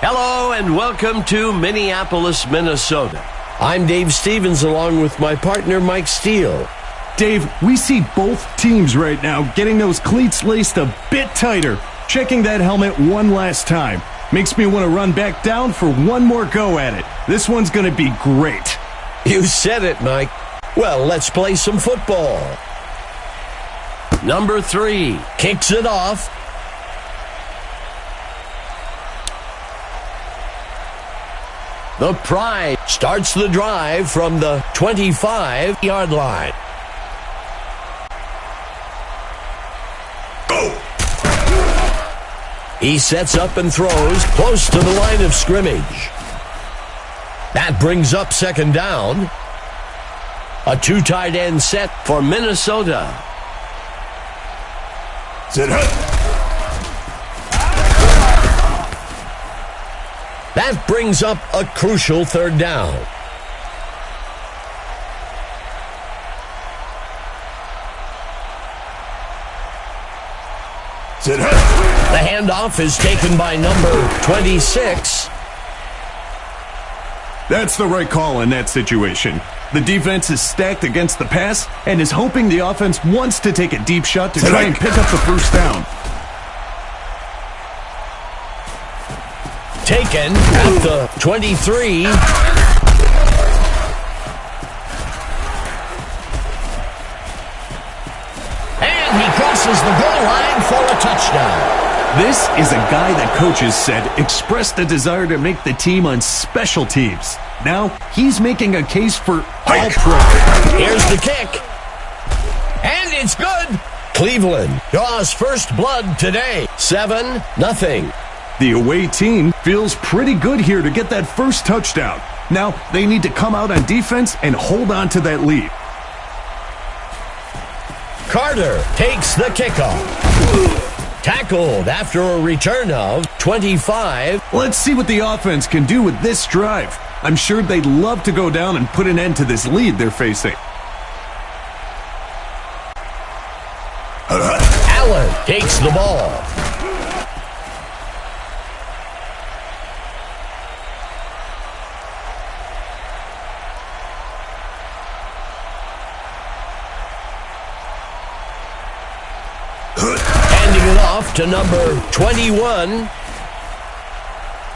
Hello and welcome to Minneapolis, Minnesota. I'm Dave Stevens along with my partner Mike Steele. Dave, we see both teams right now getting those cleats laced a bit tighter, checking that helmet one last time. Makes me want to run back down for one more go at it. This one's going to be great. You said it, Mike. Well, let's play some football. Number 3 kicks it off. The Pride starts the drive from the 25-yard line. Go! He sets up and throws close to the line of scrimmage. That brings up second down. A 2 tight end set for Minnesota. Sit up. That brings up a crucial third down. Sit up. The handoff is taken by number 26. That's the right call in that situation. The defense is stacked against the pass and is hoping the offense wants to take a deep shot to try and pick up the first down. Taken at the 23. And he crosses the goal line for a touchdown. This is a guy that coaches said expressed a desire to make the team on special teams. Now he's making a case for all-pro. Here's the kick. And it's good. Cleveland draws first blood today. 7-0. The away team feels pretty good here to get that first touchdown. Now they need to come out on defense and hold on to that lead. Carter takes the kickoff. Tackled after a return of 25. Let's see what the offense can do with this drive. I'm sure they'd love to go down and put an end to this lead they're facing. Allen takes the ball. Handing it off to number 21.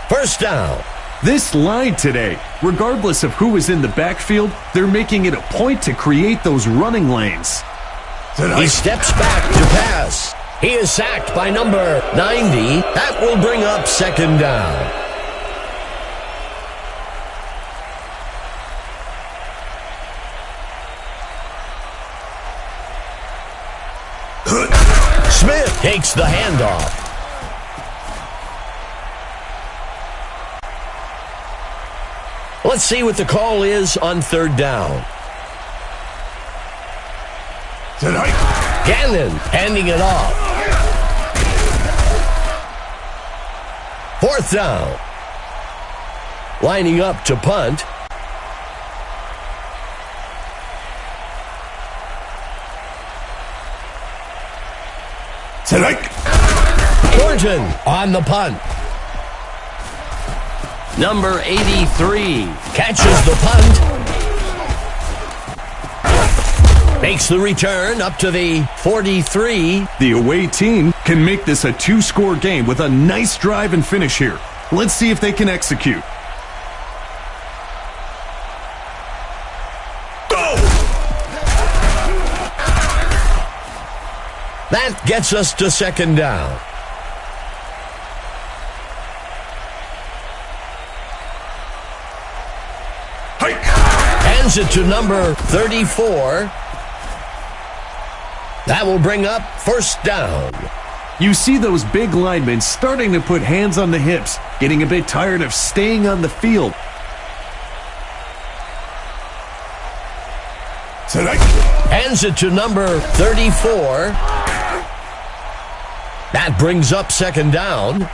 First down. This line today, regardless of who is in the backfield, they're making it a point to create those running lanes. He steps back to pass. He is sacked by number 90. That will bring up second down. Smith takes the handoff. Let's see what the call is on third down. Gannon handing it off. Fourth down. Lining up to punt. Thornton on the punt. Number 83 catches the punt. Makes the return up to the 43. The away team can make this a 2-score game with a nice drive and finish here. Let's see if they can execute. That gets us to second down. Hands it to number 34. That will bring up first down. You see those big linemen starting to put hands on the hips, getting a bit tired of staying on the field. Hands it to number 34. That brings up second down.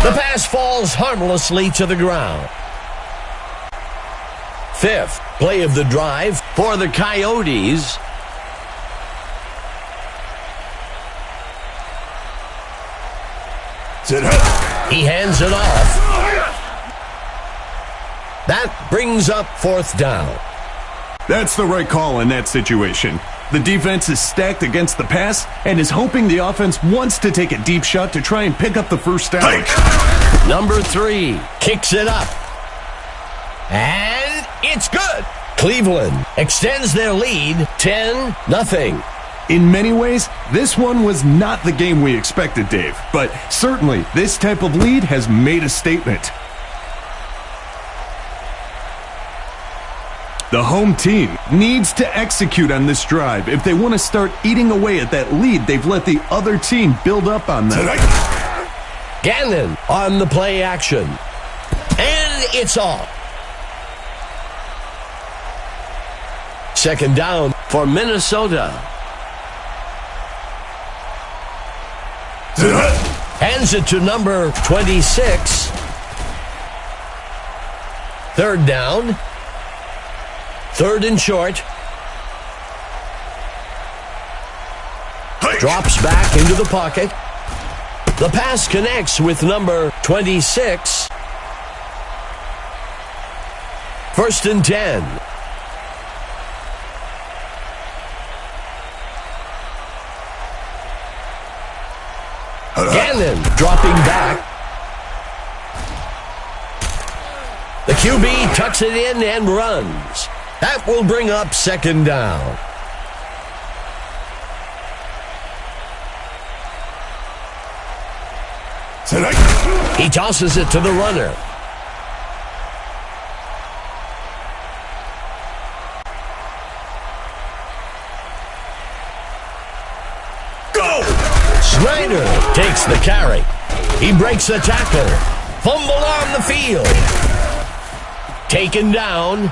The pass falls harmlessly to the ground. fifth play of the drive for the Coyotes. He hands it off. That brings up fourth down. That's the right call in that situation. The defense is stacked against the pass and is hoping the offense wants to take a deep shot to try and pick up the first down. Number 3 kicks it up. And it's good. Cleveland extends their lead 10-0. In many ways, this one was not the game we expected, Dave. But certainly, this type of lead has made a statement. The home team needs to execute on this drive if they want to start eating away at that lead they've let the other team build up on them. Gannon on the play action. And it's off. Second down for Minnesota. Hands it to number 26. Third down. Third and short. Drops back into the pocket. The pass connects with number 26. First and 10. Gannon dropping back. The QB tucks it in and runs. That will bring up second down. He tosses it to the runner. Go! Snyder takes the carry. He breaks the tackle. Fumble on the field. Taken down.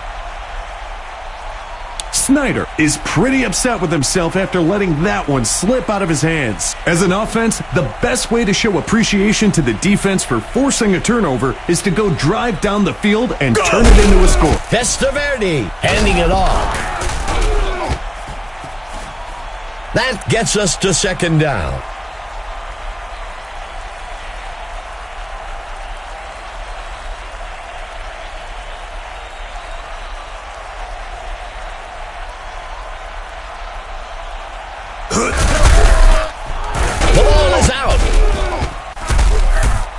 Snyder is pretty upset with himself after letting that one slip out of his hands. As an offense, the best way to show appreciation to the defense for forcing a turnover is to go drive down the field and turn it into a score. Testaverde handing it off. That gets us to second down.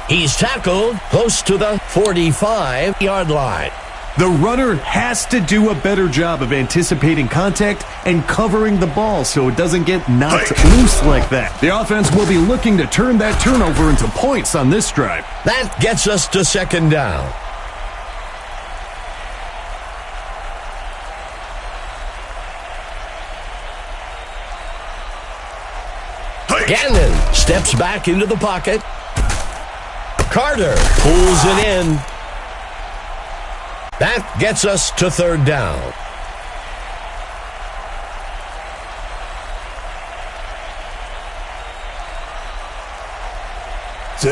He's tackled close to the 45-yard line. The runner has to do a better job of anticipating contact and covering the ball so it doesn't get knocked loose like that. The offense will be looking to turn that turnover into points on this drive. That gets us to second down. Gannon steps back into the pocket. Carter pulls it in. That gets us to third down.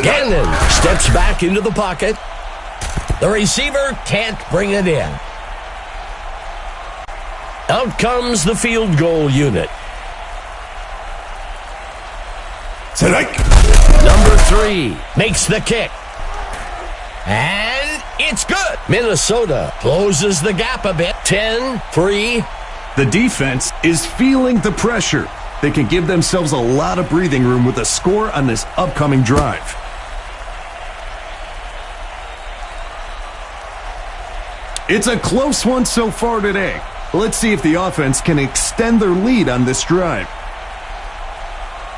Gannon steps back into the pocket. The receiver can't bring it in. Out comes the field goal unit. Number 3 makes the kick. And it's good. Minnesota closes the gap a bit. 10-3. The defense is feeling the pressure. They can give themselves a lot of breathing room with a score on this upcoming drive. It's a close one so far today. Let's see if the offense can extend their lead on this drive.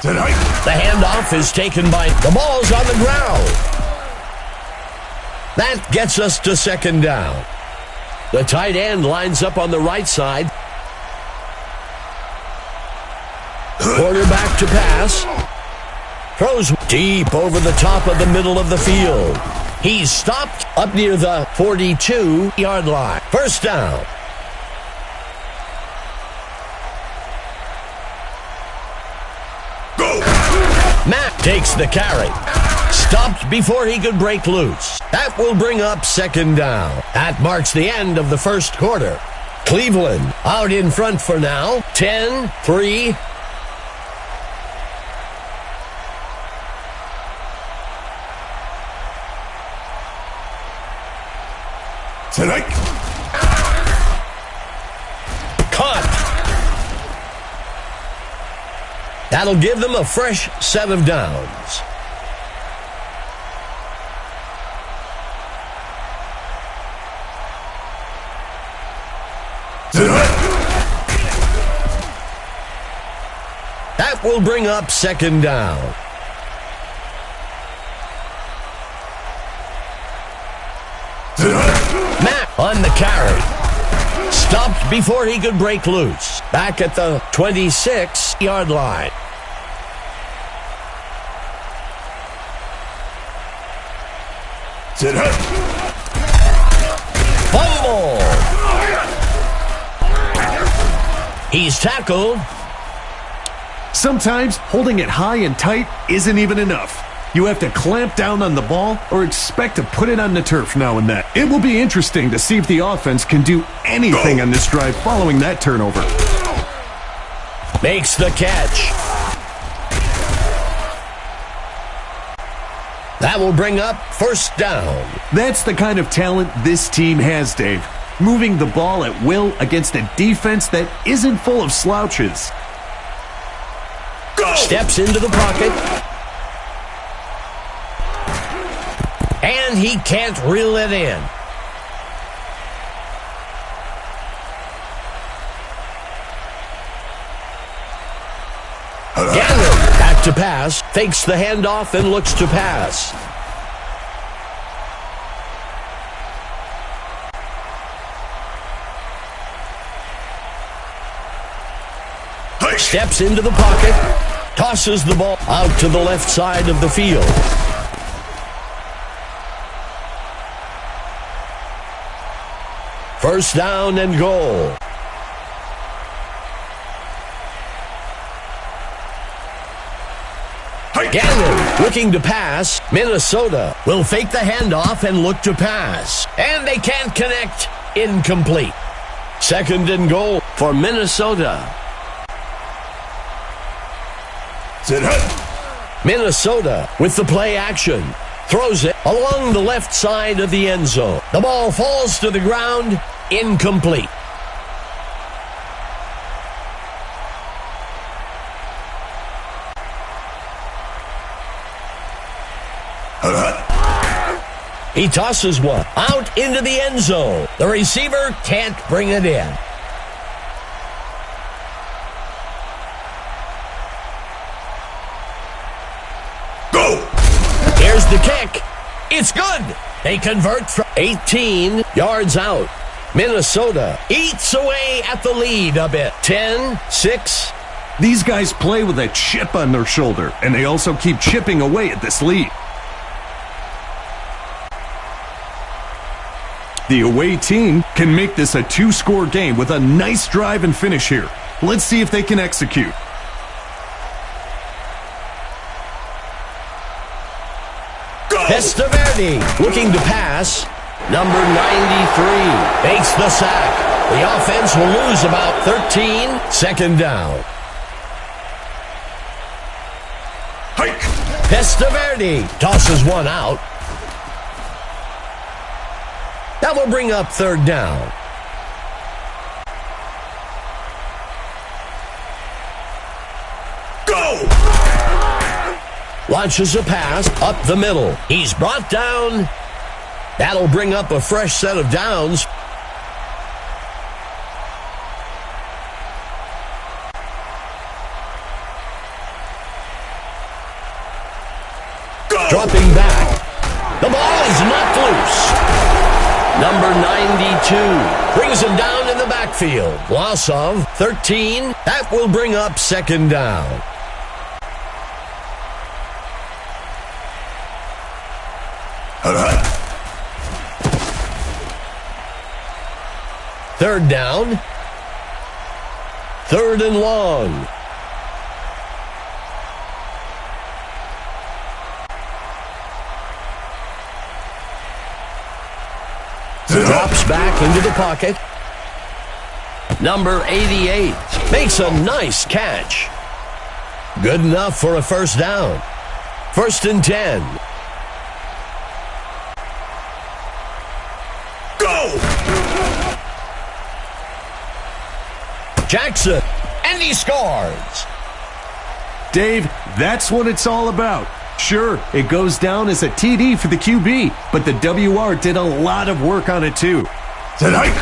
The handoff is taken by the ball's on the ground. That gets us to second down. The tight end lines up on the right side. Quarterback to pass. Throws deep over the top of the middle of the field. He's stopped up near the 42-yard line. First down. Matt takes the carry. Stopped before he could break loose. That will bring up second down. That marks the end of the first quarter. Cleveland out in front for now. 10-3. Tonight. Caught. That'll give them a fresh set of downs. That will bring up second down. Matt on the carry. Stopped before he could break loose. Back at the 26-yard line. Fumble. He's tackled. Sometimes holding it high and tight isn't even enough. You have to clamp down on the ball or expect to put it on the turf now and then. It will be interesting to see if the offense can do anything on this drive following that turnover. Makes the catch. That will bring up first down. That's the kind of talent this team has, Dave. Moving the ball at will against a defense that isn't full of slouches. Steps into the pocket. And he can't reel it in. Gannon back to pass. Fakes the handoff and looks to pass. Steps into the pocket. Tosses the ball out to the left side of the field. First down and goal. Gannon looking to pass. Minnesota will fake the handoff and look to pass. And they can't connect. Incomplete. Second and goal for Minnesota. Minnesota with the play action. Throws it along the left side of the end zone. The ball falls to the ground. Incomplete. He tosses one out into the end zone. The receiver can't bring it in. Here's the kick. It's good. They convert from 18 yards out. Minnesota eats away at the lead a bit. 10-6. These guys play with a chip on their shoulder, and they also keep chipping away at this lead. The away team can make this a two-score game with a nice drive and finish here. Let's see if they can execute. Testaverde looking to pass. Number 93 makes the sack. The offense will lose about 13. Second down. Testaverde tosses one out. That will bring up third down. Launches a pass up the middle. He's brought down. That'll bring up a fresh set of downs. Dropping back. The ball is knocked loose. Number 92 brings him down in the backfield. Loss of 13. That will bring up second down. Third down. Third and long. Drops back into the pocket. Number 88 makes a nice catch. Good enough for a first down. 1st and 10. Go! Jackson, and he scores. Dave, that's what it's all about. Sure, it goes down as a TD for the QB, but the WR did a lot of work on it too. Tonight!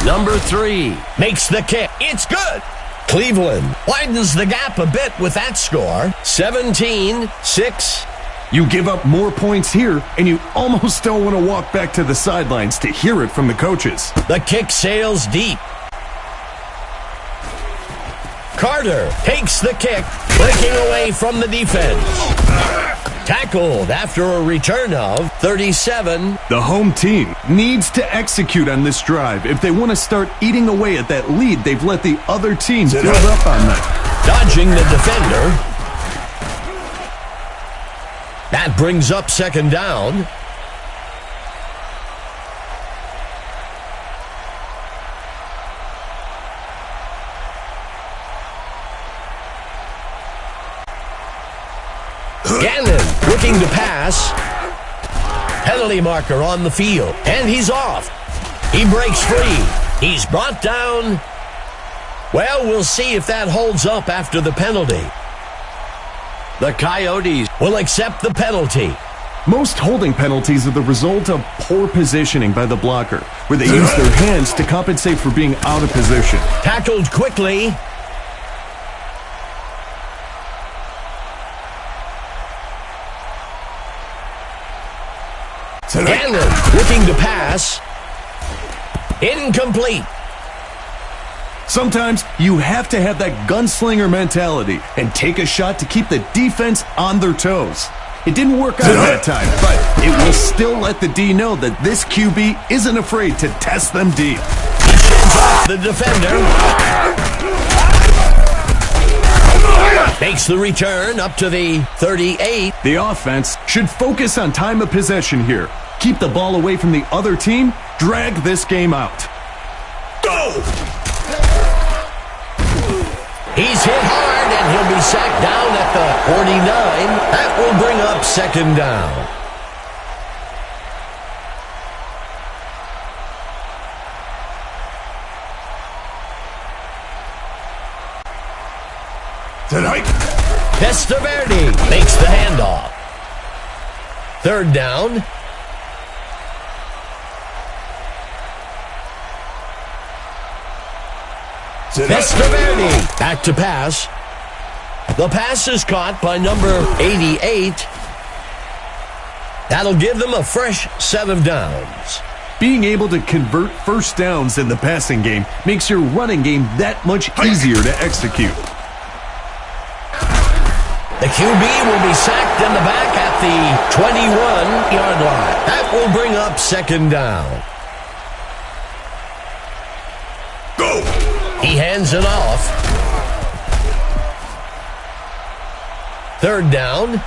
Number 3 makes the kick. It's good. Cleveland widens the gap a bit with that score. 17-6. You give up more points here, and you almost don't want to walk back to the sidelines to hear it from the coaches. The kick sails deep. Carter takes the kick, breaking away from the defense. Tackled after a return of 37. The home team needs to execute on this drive if they want to start eating away at that lead they've let the other team build up on them. Dodging the defender. That brings up 2nd down. Gannon looking to pass. Penalty marker on the field, and he's off. He breaks free. He's brought down. Well, we'll see if that holds up after the penalty. The Coyotes will accept the penalty. Most holding penalties are the result of poor positioning by the blocker, where they use their hands to compensate for being out of position. Tackled quickly. Gannon looking to pass. Incomplete. Sometimes you have to have that gunslinger mentality and take a shot to keep the defense on their toes. It didn't work out that time, but it will still let the D know that this QB isn't afraid to test them deep. He sheds off the defender. Makes the return up to the 38. The offense should focus on time of possession here. Keep the ball away from the other team. Drag this game out. Go! He's hit hard, and he'll be sacked down at the 49. That will bring up 2nd down. Tonight! Testaverde makes the handoff. 3rd down. Testaverde back to pass. The pass is caught by number 88. That'll give them a fresh set of downs. Being able to convert first downs in the passing game makes your running game that much easier to execute. The QB will be sacked in the back at the 21-yard line. That will bring up 2nd down. Go! He hands it off. 3rd down.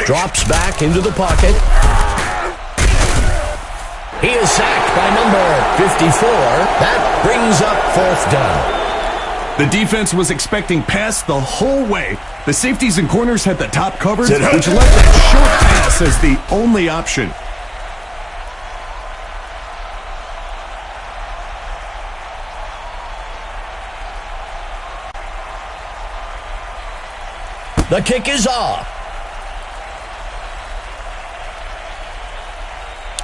Drops back into the pocket. He is sacked by number 54. That brings up 4th down. The defense was expecting pass the whole way. The safeties and corners had the top covered, which left that short pass as the only option. The kick is off.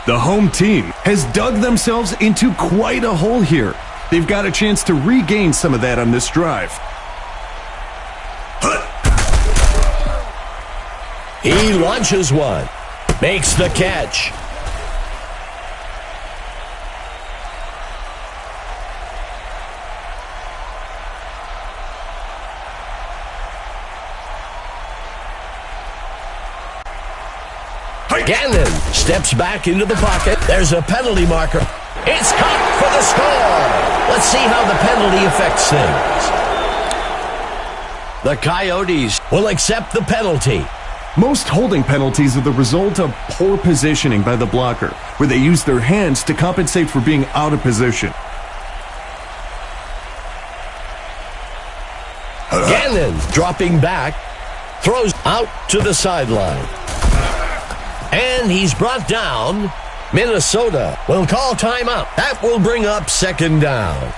The home team has dug themselves into quite a hole here. They've got a chance to regain some of that on this drive. He launches one. Makes the catch. Gannon steps back into the pocket. There's a penalty marker. It's caught for the score. Let's see how the penalty affects things. The Coyotes will accept the penalty. Most holding penalties are the result of poor positioning by the blocker, where they use their hands to compensate for being out of position. Gannon dropping back, throws out to the sideline. And he's brought down. Minnesota will call timeout. That will bring up second down.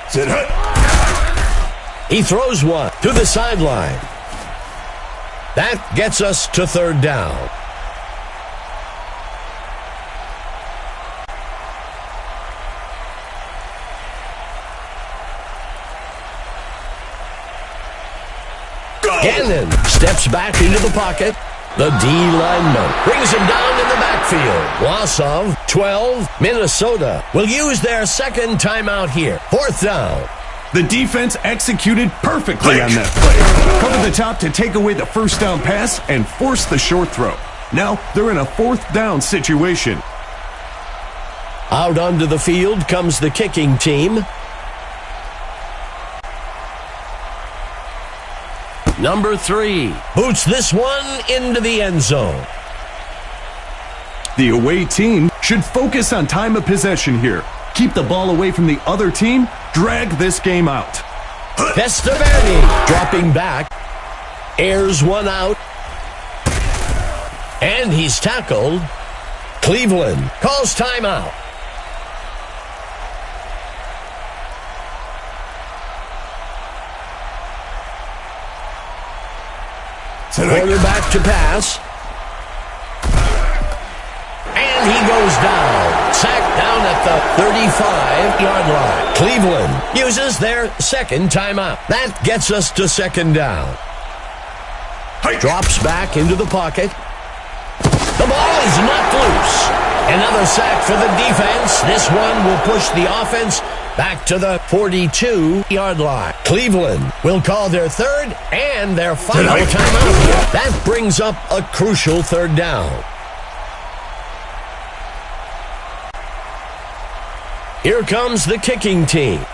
Sit hut. He throws one to the sideline. That gets us to third down. Go. Gannon steps back into the pocket. The D lineman brings him down in the backfield. Loss of 12. Minnesota will use their second timeout here. Fourth down. The defense executed perfectly on that play. Covered the top to take away the first down pass and force the short throw. Now they're in a fourth down situation. Out onto the field comes the kicking team. Number 3 boots this one into the end zone. The away team should focus on time of possession here. Keep the ball away from the other team. Drag this game out. Testaverde dropping back. Airs one out. And he's tackled. Cleveland calls timeout. Quarterback to pass. And he goes down. Sacked down at the 35-yard line. Cleveland uses their second timeout. That gets us to second down. Drops back into the pocket. The ball is knocked loose. Another sack for the defense. This one will push the offense back to the 42-yard line. Cleveland will call their third and their final timeout here. That brings up a crucial third down. Here comes the kicking team.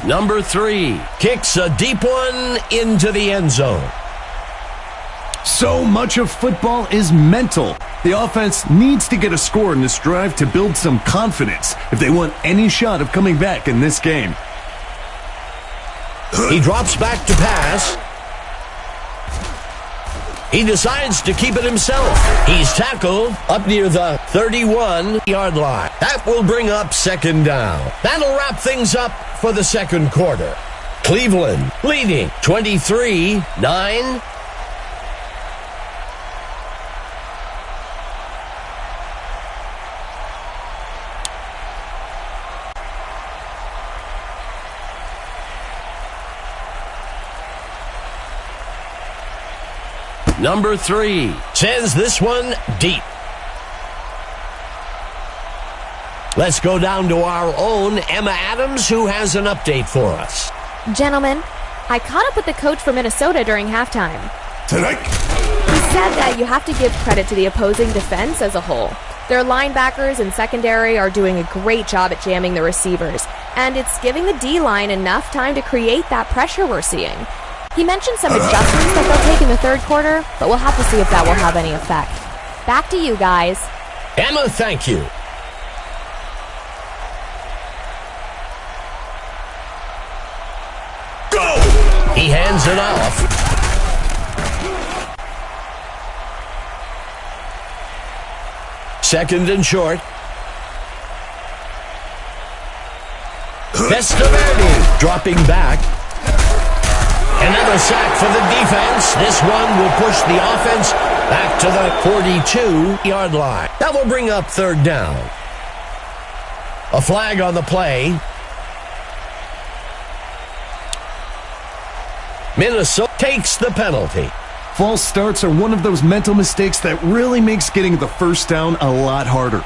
Number 3 kicks a deep one into the end zone. So much of football is mental. The offense needs to get a score in this drive to build some confidence if they want any shot of coming back in this game. He drops back to pass. He decides to keep it himself. He's tackled up near the 31-yard line. That will bring up second down. That'll wrap things up for the second quarter. Cleveland leading 23-9. Number 3 sends this one deep. Let's go down to our own Emma Adams, who has an update for us. Gentlemen, I caught up with the coach for Minnesota during halftime. Tonight. He said that you have to give credit to the opposing defense as a whole. Their linebackers and secondary are doing a great job at jamming the receivers, and it's giving the D-line enough time to create that pressure we're seeing. He mentioned some adjustments that they'll take in the third quarter, but we'll have to see if that will have any effect. Back to you guys. Emma, thank you. Go! He hands it off. Second and short. Testaverde dropping back. Another sack for the defense. This one will push the offense back to the 42-yard line. That will bring up third down. A flag on the play. Minnesota takes the penalty. False starts are one of those mental mistakes that really makes getting the first down a lot harder.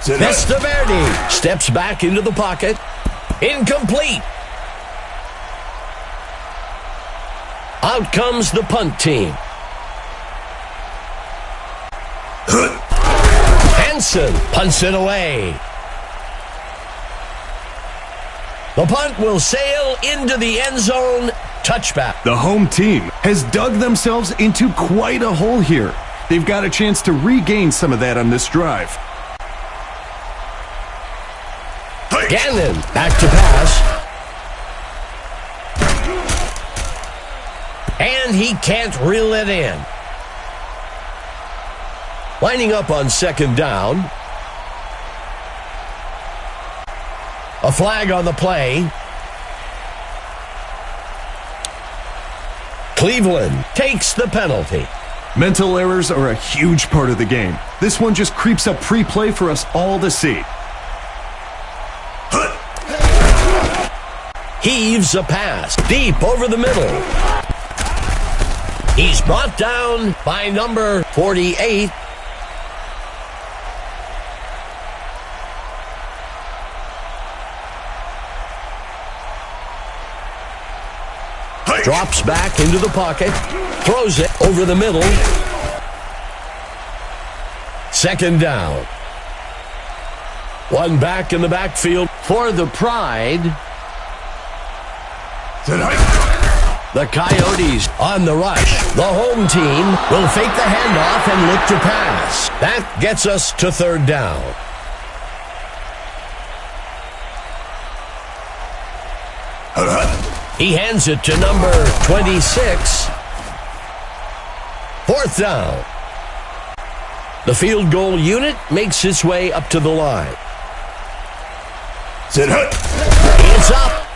Testaverde steps back into the pocket. Incomplete. Out comes the punt team. Hansen punts it away. The punt will sail into the end zone. Touchback. The home team has dug themselves into quite a hole here. They've got a chance to regain some of that on this drive. Gannon back to pass. And he can't reel it in. Lining up on second down. A flag on the play. Cleveland takes the penalty. Mental errors are a huge part of the game. This one just creeps up pre-play for us all to see. Heaves a pass deep over the middle. He's brought down by number 48. Drops back into the pocket. Throws it over the middle. Second down. One back in the backfield for the Pride. The Coyotes on the rush. The home team will fake the handoff and look to pass. That gets us to third down. He hands it to number 26. Fourth down. The field goal unit makes its way up to the line. It's up.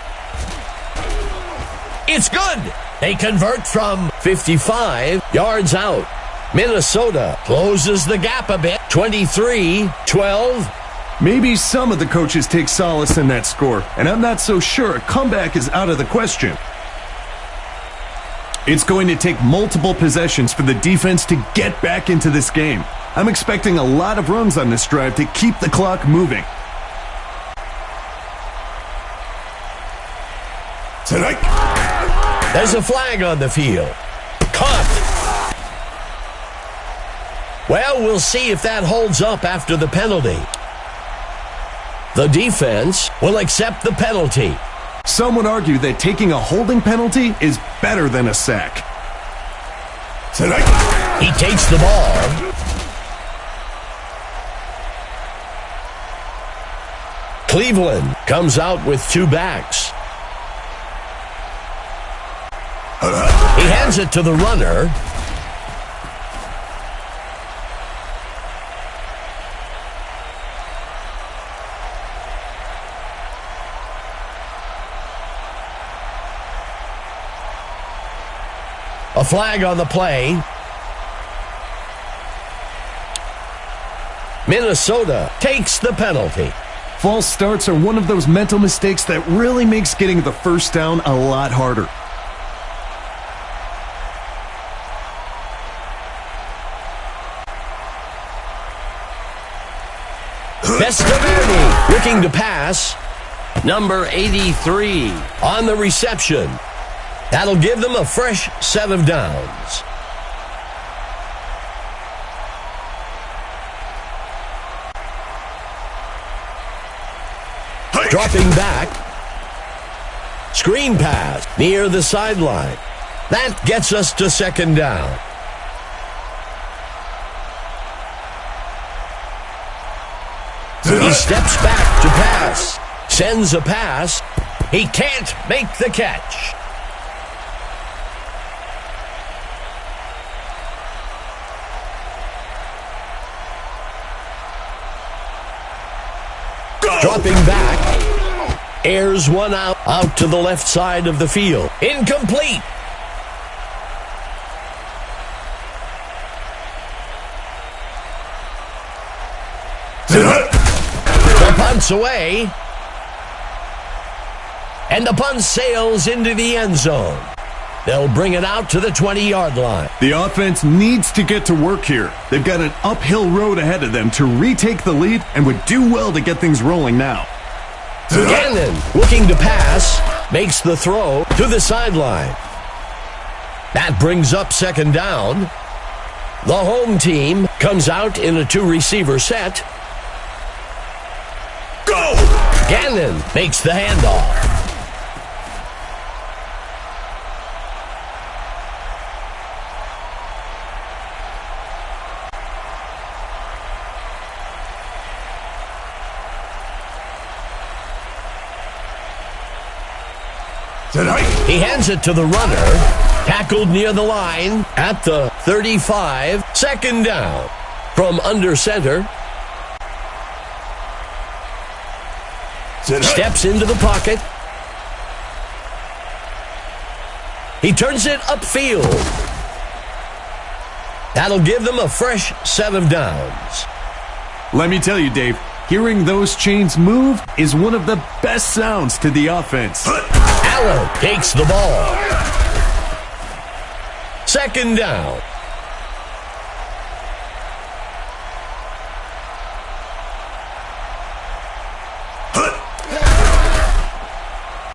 It's good. They convert from 55 yards out. Minnesota closes the gap a bit. 23-12. Maybe some of the coaches take solace in that score, and I'm not so sure a comeback is out of the question. It's going to take multiple possessions for the defense to get back into this game. I'm expecting a lot of runs on this drive to keep the clock moving. There's a flag on the field. Caught. Well, we'll see if that holds up after the penalty. The defense will accept the penalty. Some would argue that taking a holding penalty is better than a sack. He takes the ball. Cleveland comes out with two backs. He hands it to the runner. A flag on the play. Minnesota takes the penalty. False starts are one of those mental mistakes that really makes getting the first down a lot harder. Testaverde looking to pass. Number 83 on the reception. That'll give them a fresh set of downs. Dropping back. Screen pass near the sideline. That gets us to second down. He steps back to pass. Sends a pass. He can't make the catch. Dropping back. Airs one out to the left side of the field. Incomplete. The punt's away. And the punt sails into the end zone. They'll bring it out to the 20-yard line. The offense needs to get to work here. They've got an uphill road ahead of them to retake the lead and would do well to get things rolling now. Gannon, looking to pass, makes the throw to the sideline. That brings up second down. The home team comes out in a two-receiver set. Go! Gannon makes the handoff. He hands it to the runner, tackled near the line at the 35, second down. From under center, steps into the pocket. He turns it upfield. That'll give them a fresh set of downs. Let me tell you, Dave, hearing those chains move is one of the best sounds to the offense. Allen takes the ball. Second down.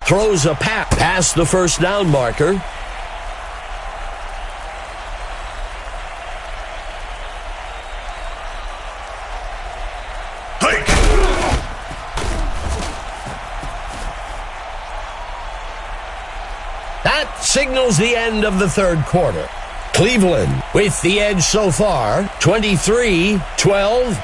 Throws a pass past the first down marker. Hike! That signals the end of the third quarter. Cleveland with the edge so far, 23-12.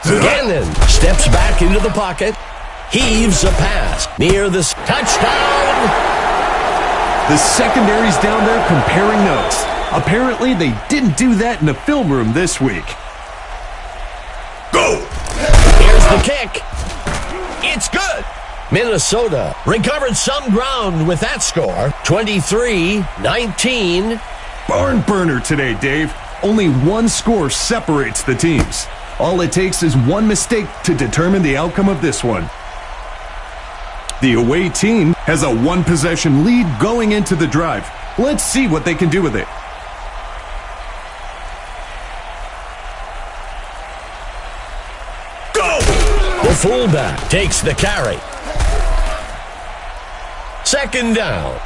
Gannon steps back into the pocket, heaves a pass near the touchdown. The secondary's down there comparing notes. Apparently, they didn't do that in the film room this week. Go! Here's the kick. It's good. Minnesota recovered some ground with that score, 23-19. Barn burner today, Dave. Only one score separates the teams. All it takes is one mistake to determine the outcome of this one. The away team has a one-possession lead going into the drive. Let's see what they can do with it. Go! The fullback takes the carry. Second down.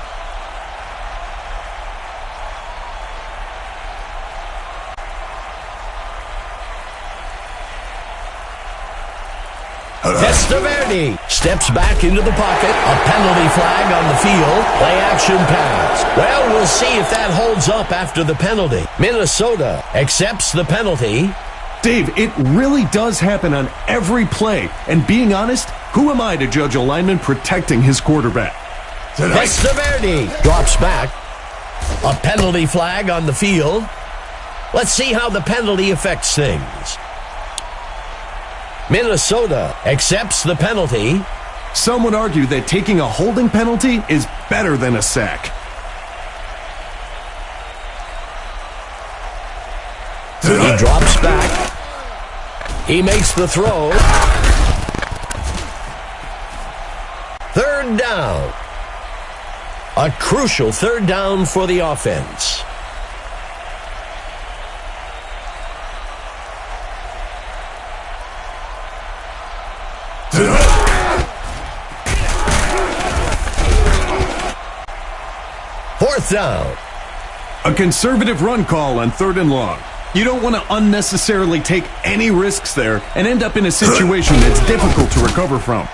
Testaverde steps back into the pocket. A penalty flag on the field. Play action pass. Well, we'll see if that holds up after the penalty. Minnesota accepts the penalty. Dave, it really does happen on every play. And being honest, who am I to judge a lineman protecting his quarterback? Testaverde drops back. A penalty flag on the field. Let's see how the penalty affects things. Minnesota accepts the penalty. Some would argue that taking a holding penalty is better than a sack. He drops back. He makes the throw. Third down. A crucial third down for the offense. Fourth down. A conservative run call on third and long. You don't want to unnecessarily take any risks there and end up in a situation that's difficult to recover from.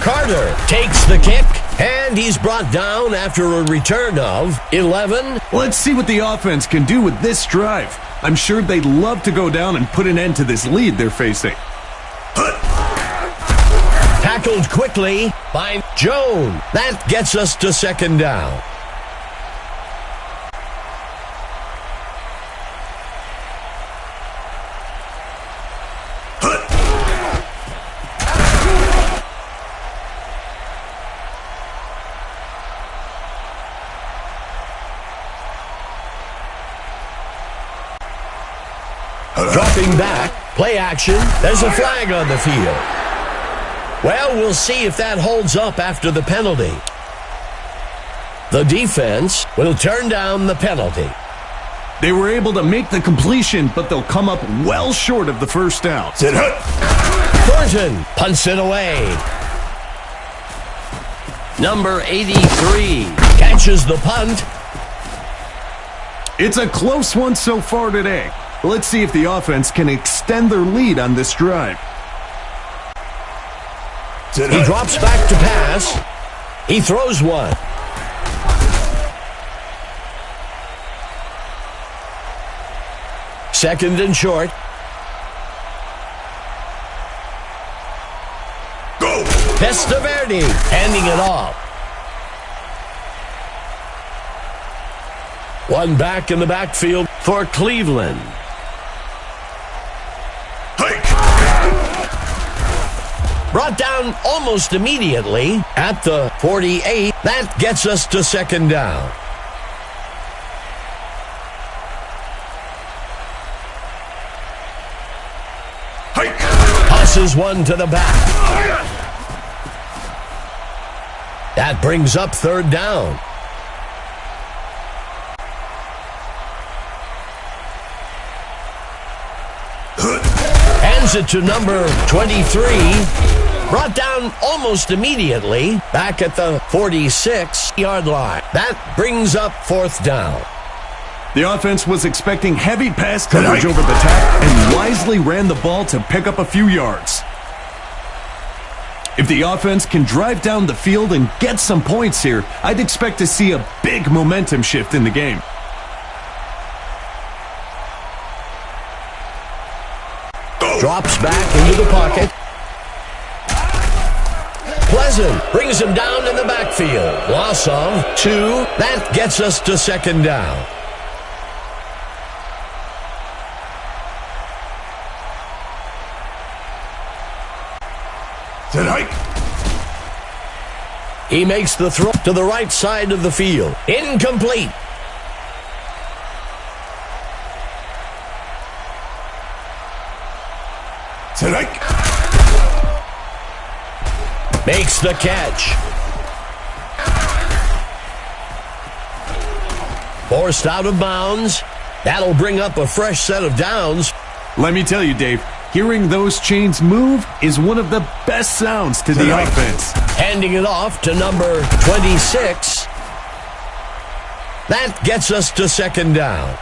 Carter takes the kick, and he's brought down after a return of 11. Let's see what the offense can do with this drive. I'm sure they'd love to go down and put an end to this lead they're facing. Tackled quickly by Jones. That gets us to second down. Dropping back, Play action. There's a flag on the field. Well, we'll see if that holds up after the penalty. The defense will turn down the penalty. They were able to make the completion, but they'll come up well short of the first down. Set hut. Burton punts it away. Number 83 catches the punt. It's a close one so far today. Let's see if the offense can extend their lead on this drive. Set He hut. drops back to pass. He throws one. Second and short. Go. Testaverde handing it off. One back in the backfield for Cleveland. Hike. Brought down almost immediately at the 48. That gets us to second down. Hike. Passes one to the back. That brings up third down. Hands it to number 23. Brought down almost immediately back at the 46-yard line. That brings up fourth down. The offense was expecting heavy pass coverage over the top and wisely ran the ball to pick up a few yards. If the offense can drive down the field and get some points here, I'd expect to see a big momentum shift in the game. Drops back into the pocket. Pleasant brings him down in the backfield. Loss of 2. That gets us to second down. Set hike. He makes the throw to the right side of the field. Incomplete. Set hike. Makes the catch. Forced out of bounds. That'll bring up a fresh set of downs. Let me tell you, Dave, hearing those chains move is one of the best sounds to the offense. Handing it off to number 26. That gets us to second down.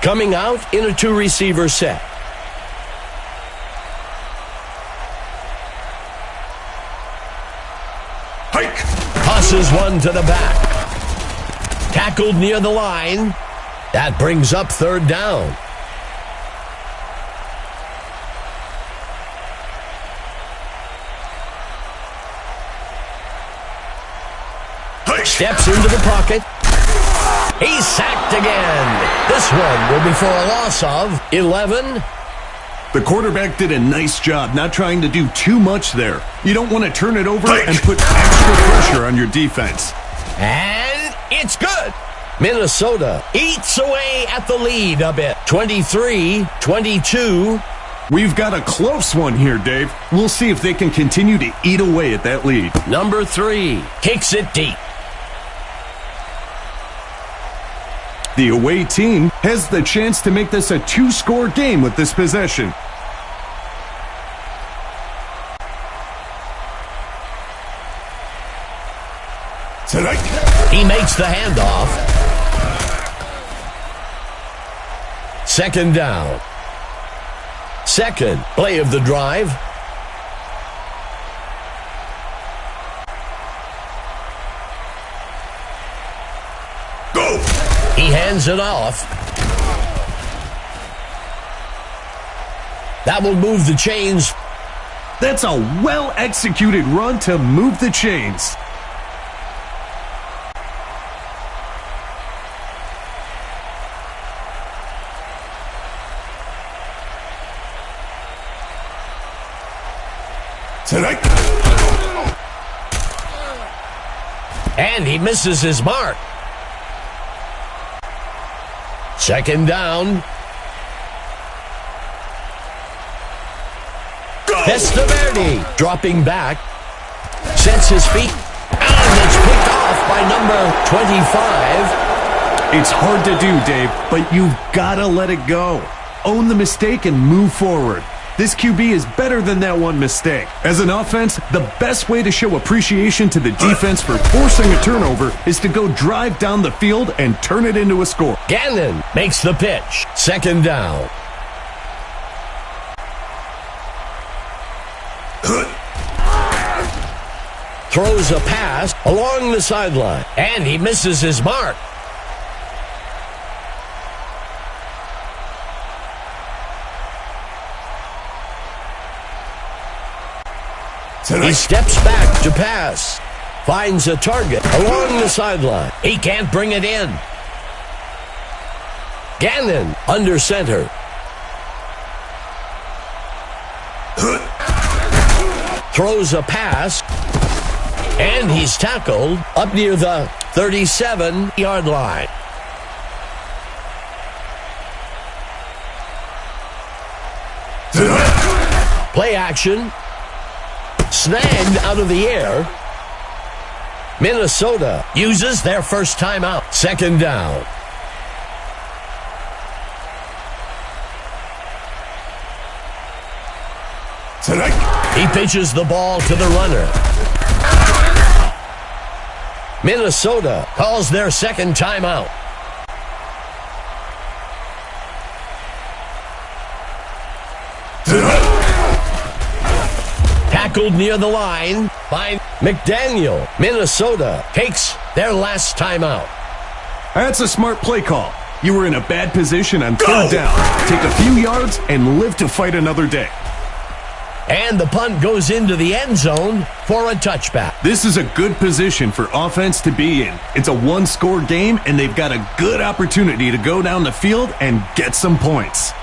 Coming out in a two-receiver set. Hike. Tosses one to the back. Tackled near the line. That brings up third down. Hike. Steps into the pocket. He's sacked again. This one will be for a loss of 11. The quarterback did a nice job not trying to do too much there. You don't want to turn it over and put extra pressure on your defense. And it's good. Minnesota eats away at the lead a bit. 23-22. We've got a close one here, Dave. We'll see if they can continue to eat away at that lead. Number 3 kicks it deep. The away team has the chance to make this a two-score game with this possession. Set hike. He makes the handoff. Second down. Second play of the drive. Go. He hands it off. That will move the chains. That's a well-executed run to move the chains. Set hike. And he misses his mark. Second down. Testaverde dropping back, sets his feet, and it's picked off by number 25. It's hard to do, Dave, but you've got to let it go. Own the mistake and move forward. This QB is better than that one mistake. As an offense, the best way to show appreciation to the defense for forcing a turnover is to go drive down the field and turn it into a score. Gannon makes the pitch. Second down. Throws a pass along the sideline, and he misses his mark. He steps back to pass. Finds a target along the sideline. He can't bring it in. Gannon under center. Throws a pass. And he's tackled up near the 37-yard line. Play action. Snagged out of the air. Minnesota uses their first timeout. Second down. He pitches the ball to the runner. Minnesota calls their second timeout. Tackled near the line by McDaniel. Minnesota takes their last timeout. That's a smart play call. You were in a bad position on third down. Take a few yards and live to fight another day. And the punt goes into the end zone for a touchback. This is a good position for offense to be in. It's a one-score game, and they've got a good opportunity to go down the field and get some points.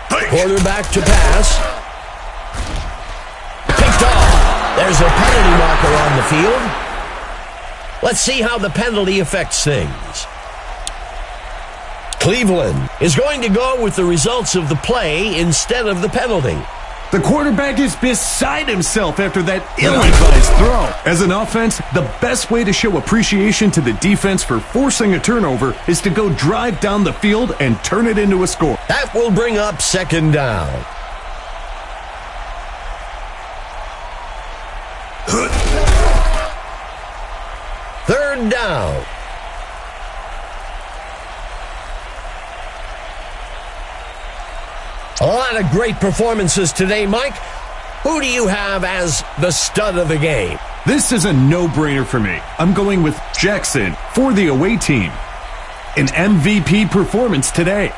Quarterback to pass. Picked off. There's a penalty marker on the field. Let's see how the penalty affects things. Cleveland is going to go with the results of the play instead of the penalty. The quarterback is beside himself after that ill-advised throw. As an offense, the best way to show appreciation to the defense for forcing a turnover is to go drive down the field and turn it into a score. That will bring up second down. Third down. A lot of great performances today, Mike. Who do you have as the stud of the game? This is a no-brainer for me. I'm going with Jackson for the away team. An MVP performance today.